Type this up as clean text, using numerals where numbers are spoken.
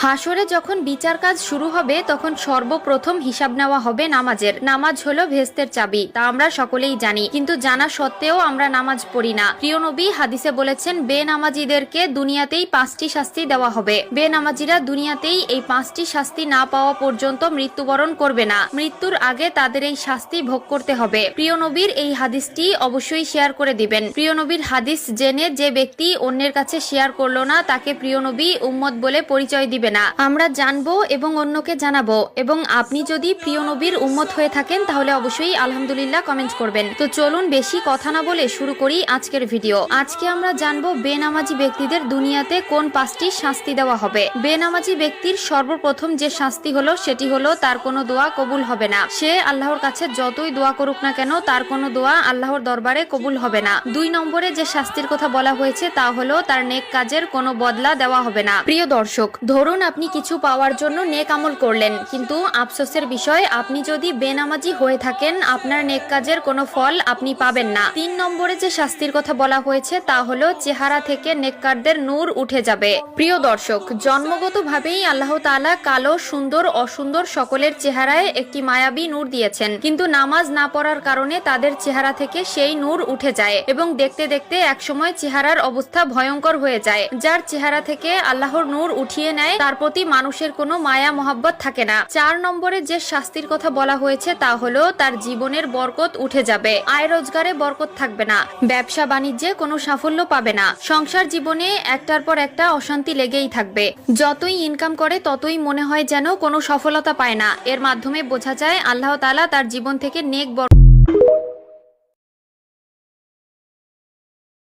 হাসরে যখন বিচার কাজ শুরু হবে তখন সর্বপ্রথম হিসাব নেওয়া হবে নামাজের। নামাজ হলো ভেস্তের চাবি, তা আমরা সকলেই জানি, কিন্তু জানা সত্ত্বেও আমরা নামাজ পড়ি না। প্রিয় নবী হাদিসে বলেছেন, বেনামাজিদেরকে দুনিয়াতেই 5টি শাস্তি দেওয়া হবে। বেনামাজিরা দুনিয়াতেই এই 5টি শাস্তি না পাওয়া পর্যন্ত মৃত্যুবরণ করবে না। মৃত্যুর আগে তাদের এই শাস্তি ভোগ করতে হবে। প্রিয় নবীর এই হাদিসটি অবশ্যই শেয়ার করে দিবেন। প্রিয় নবীর হাদিস জেনে যে ব্যক্তি অন্যের কাছে শেয়ার করলো না, তাকে প্রিয় নবী উম্মত বলে পরিচয় দিবে না। আমরা জানবো এবং অন্যকে জানাবো। এবং আপনি যদি প্রিয় নবীর উম্মত হয়ে থাকেন তাহলে অবশ্যই আলহামদুলিল্লাহ কমেন্ট করবেন। তো চলুন বেশি কথা না বলে শুরু করি আজকের ভিডিও। আজকে আমরা জানবো বেনামাজি ব্যক্তিদের দুনিয়াতে কোন 5টি শাস্তি দেওয়া হবে। বেনামাজি ব্যক্তির সর্বপ্রথম যে শাস্তি হলো সেটি হলো তার কোনো দোয়া কবুল হবে না। সে আল্লাহর কাছে যতই দোয়া করুক না কেন তার কোনো দোয়া আল্লাহর দরবারে কবুল হবে না। 2 নম্বরে যে শাস্তির কথা বলা হয়েছে তা হলো তার নেক কাজের কোনো বদলা দেওয়া হবে না। প্রিয় দর্শক, ধরুন আপনি কিছু পাওয়ার জন্য নেক আমল করলেন, কিন্তু আফসোসের বিষয় আপনি যদি বেনামাজি হয়ে থাকেন আপনার নেক কাজের কোনো ফল আপনি পাবেন না। 3 নম্বরে যে শাস্তির কথা বলা হয়েছে তা হলো চেহারা থেকে নেককারদের নূর উঠে যাবে। প্রিয় দর্শক, জন্মগতভাবেই আল্লাহ তাআলা কালো, সুন্দর, অসুন্দর সকলের চেহারায় একটি মায়াবী নূর দিয়েছেন, কিন্তু নামাজ না পড়ার কারণে তাদের চেহারা থেকে সেই নূর উঠে যায় এবং দেখতে দেখতে একসময় চেহারার অবস্থা ভয়ঙ্কর হয়ে যায়। যার চেহারা থেকে আল্লাহর নূর উঠিয়ে নেয় তার প্রতি মানুষের কোনো মায়া মহব্বত থাকে না। 4 নম্বরে যে শাস্তির কথা বলা হয়েছে তা হলো তার জীবনের বরকত উঠে যাবে। আয় রোজগারে বরকত থাকবে না, ব্যবসা বাণিজ্যে কোনো সাফল্য পাবে না, সংসার জীবনে একটার পর একটা অশান্তি লেগেই থাকবে। যতই ইনকাম করে ততই মনে হয় যেন কোনো সফলতা পায় না। এর মাধ্যমে বোঝা যায় আল্লাহ তাআলা তার জীবন থেকে নেক